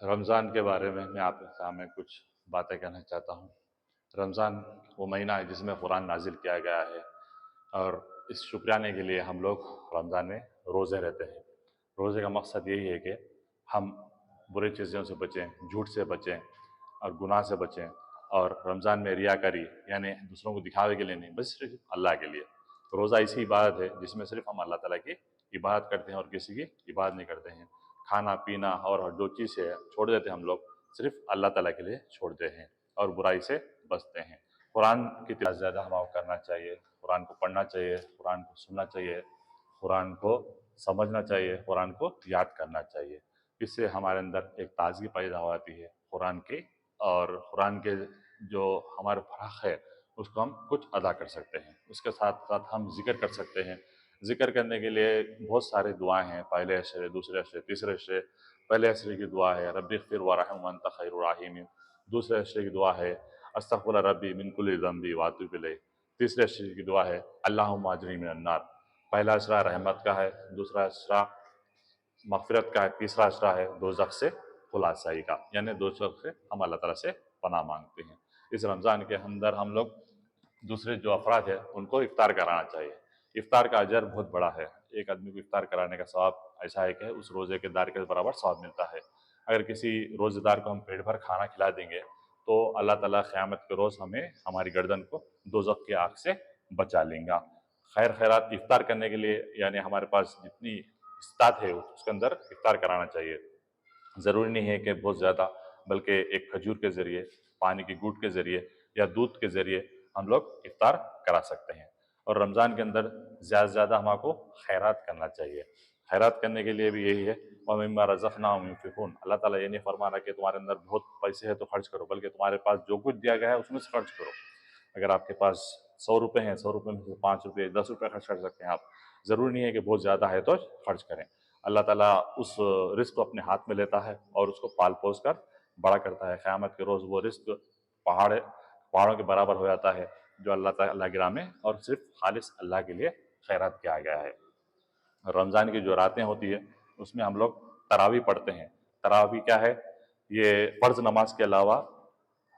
رمضان کے بارے میں آپ کے سامنے کچھ باتیں کہنا چاہتا ہوں۔ رمضان وہ مہینہ ہے جس میں قرآن نازل کیا گیا ہے، اور اس شکرانے کے لیے ہم لوگ رمضان میں روزے رہتے ہیں۔ روزے کا مقصد یہی ہے کہ ہم بری چیزوں سے بچیں، جھوٹ سے بچیں اور گناہ سے بچیں، اور رمضان میں ریاکاری یعنی دوسروں کو دکھاوے کے لیے نہیں، بس صرف اللہ کے لیے۔ روزہ ایسی عبادت ہے جس میں صرف ہم اللہ تعالیٰ کی عبادت کرتے ہیں اور کسی کی عبادت نہیں کرتے ہیں۔ کھانا پینا اور جو چیز ہے چھوڑ دیتے ہیں ہم لوگ، صرف اللہ تعالیٰ کے لیے چھوڑتے ہیں اور برائی سے بچتے ہیں۔ قرآن کی تلاوت زیادہ ہمیں کرنا چاہیے، قرآن کو پڑھنا چاہیے، قرآن کو سننا چاہیے، قرآن کو سمجھنا چاہیے، قرآن کو یاد کرنا چاہیے۔ اس سے ہمارے اندر ایک تازگی پیدا ہو جاتی ہے قرآن کی، اور قرآن کے جو ہمارے حق ہے اس کو ہم کچھ ادا کر سکتے ہیں۔ اس کے ساتھ ساتھ ہم ذکر کر سکتے ہیں۔ ذکر کرنے کے لیے بہت سارے دعائیں ہیں، پہلے اشرے، دوسرے اشرے، تیسرے اشرے۔ پہلے اشرے کی دعا ہے رب اغفر وارحم وانت خیر الراحمین۔ دوسرے اشرے کی دعا ہے استغفر ربی من کل ذنب واتوب الیہ۔ تیسرے اشرے کی دعا ہے اللہم اجرنی من النار۔ پہلا اشرہ رحمت کا ہے، دوسرا اشرہ مغفرت کا ہے، تیسرا اشرہ ہے دوزخ سے خلاصائی کا، یعنی دوزخ سے ہم اللہ تعالیٰ سے پناہ مانگتے ہیں۔ اس رمضان کے اندر ہم لوگ دوسرے جو افراد ہیں ان کو افطار کرانا چاہیے۔ افطار کا اجر بہت بڑا ہے۔ ایک آدمی کو افطار کرانے کا ثواب ایسا ہے کہ اس روزے کے دار کے برابر ثواب ملتا ہے۔ اگر کسی روزے دار کو ہم پیٹ بھر کھانا کھلا دیں گے تو اللہ تعالیٰ قیامت کے روز ہمیں ہماری گردن کو دوزخ کی آگ سے بچا لیں گا۔ خیر خیرات افطار کرنے کے لیے یعنی ہمارے پاس جتنی استطاعت ہے اس کے اندر افطار کرانا چاہیے۔ ضروری نہیں ہے کہ بہت زیادہ، بلکہ ایک کھجور کے ذریعے، پانی کی گھونٹ کے ذریعے یا دودھ کے ذریعے ہم لوگ افطار کرا سکتے ہیں۔ اور رمضان کے اندر زیادہ سے زیادہ ہمارے کو خیرات کرنا چاہیے۔ خیرات کرنے کے لیے بھی یہی ہے وَمِمَّا رَزَقْنَاهُمْ يُنْفِقُونَ۔ اللہ تعالیٰ یہ نہیں فرما رہا کہ تمہارے اندر بہت پیسے ہیں تو خرچ کرو، بلکہ تمہارے پاس جو کچھ دیا گیا ہے اس میں سے خرچ کرو۔ اگر آپ کے پاس 100 روپے ہیں، 100 روپے میں سے 5 روپے 10 روپے خرچ کر سکتے ہیں آپ۔ ضروری نہیں ہے کہ بہت زیادہ ہے تو خرچ کریں۔ اللہ تعالیٰ اس رزق کو اپنے ہاتھ میں لیتا ہے اور اس کو پال پوس کر بڑا کرتا ہے۔ قیامت کے روز وہ رزق پہاڑوں کے برابر ہو جاتا ہے جو اللہ تعالیٰ کی راہ میں اور صرف خالص اللہ کے لیے خیرات کیا گیا ہے۔ رمضان کی جو راتیں ہوتی ہیں اس میں ہم لوگ تراویح پڑھتے ہیں۔ تراویح کیا ہے؟ یہ فرض نماز کے علاوہ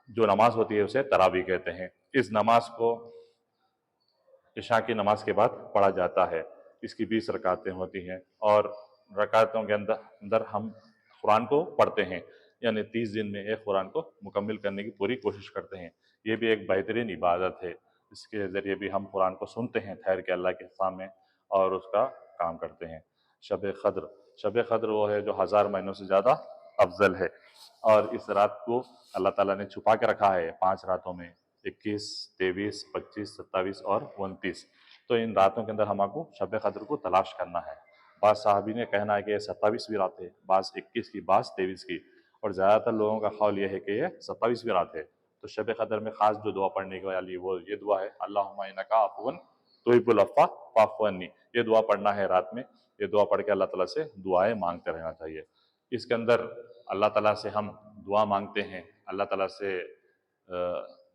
جو نماز ہوتی ہے اسے تراویح کہتے ہیں۔ اس نماز کو عشاء کی نماز کے بعد پڑھا جاتا ہے۔ اس کی 20 رکعتیں ہوتی ہیں، اور رکعتوں کے اندر ہم قرآن کو پڑھتے ہیں، یعنی 30 دن میں ایک قرآن کو مکمل کرنے کی پوری کوشش کرتے ہیں۔ یہ بھی ایک بہترین عبادت ہے۔ اس کے ذریعے بھی ہم قرآن کو سنتے ہیں ٹھہر کے اللہ کے سامنے اور اس کا کام کرتے ہیں۔ شب قدر، شب قدر وہ ہے جو 1000 مہینوں سے زیادہ افضل ہے، اور اس رات کو اللہ تعالیٰ نے چھپا کے رکھا ہے 5 راتوں میں، 21، 23، 25، 27 اور 29۔ تو ان راتوں کے اندر ہم کو شب قدر کو تلاش کرنا ہے۔ بعض صحابی نے کہنا ہے کہ یہ 27ویں رات ہے، بعض 21 کی، بعض 23 کی، اور زیادہ تر لوگوں کا قول یہ ہے کہ یہ 27ویں رات ہے۔ تو شب قدر میں خاص جو دعا پڑھنے والی وہ یہ دعا ہے اللہم انک عفو تحب العفو فاعف عنی۔ یہ دعا پڑھنا ہے رات میں۔ یہ دعا پڑھ کے اللہ تعالیٰ سے دعائیں مانگتے رہنا چاہیے۔ اس کے اندر اللہ تعالیٰ سے ہم دعا مانگتے ہیں، اللہ تعالیٰ سے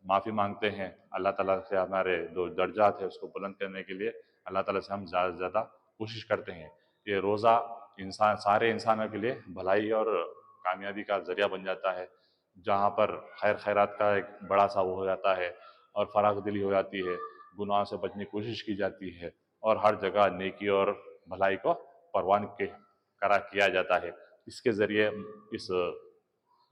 معافی مانگتے ہیں، اللہ تعالیٰ سے ہمارے جو درجات ہیں اس کو بلند کرنے کے لیے اللہ تعالیٰ سے ہم زیادہ سے زیادہ کوشش کرتے ہیں۔ یہ روزہ سارے انسانوں کے لیے بھلائی اور کامیابی کا ذریعہ بن جاتا ہے، جہاں پر خیر خیرات کا ایک بڑا سا وہ ہو جاتا ہے اور فراغ دلی ہو جاتی ہے، گناہ سے بچنے کی کوشش کی جاتی ہے، اور ہر جگہ نیکی اور بھلائی کو پروان کیا جاتا ہے۔ اس کے ذریعے، اس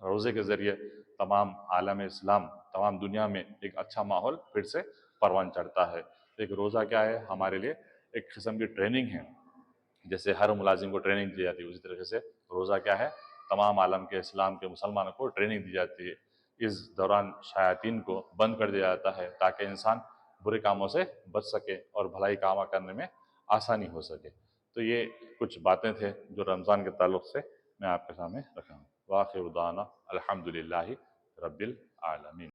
روزے کے ذریعے تمام عالم اسلام، تمام دنیا میں ایک اچھا ماحول پھر سے پروان چڑھتا ہے۔ ایک روزہ کیا ہے ہمارے لیے؟ ایک قسم کی ٹریننگ ہے۔ جیسے ہر ملازم کو ٹریننگ دی جاتی ہے، اسی طریقے سے روزہ کیا ہے؟ تمام عالم کے اسلام کے مسلمانوں کو ٹریننگ دی جاتی ہے۔ اس دوران شیاطین کو بند کر دیا جاتا ہے تاکہ انسان برے کاموں سے بچ سکے اور بھلائی کام کرنے میں آسانی ہو سکے۔ تو یہ کچھ باتیں تھے جو رمضان کے تعلق سے میں آپ کے سامنے رکھا ہوں۔ وآخر دعوانا الحمدللہ رب العالمین۔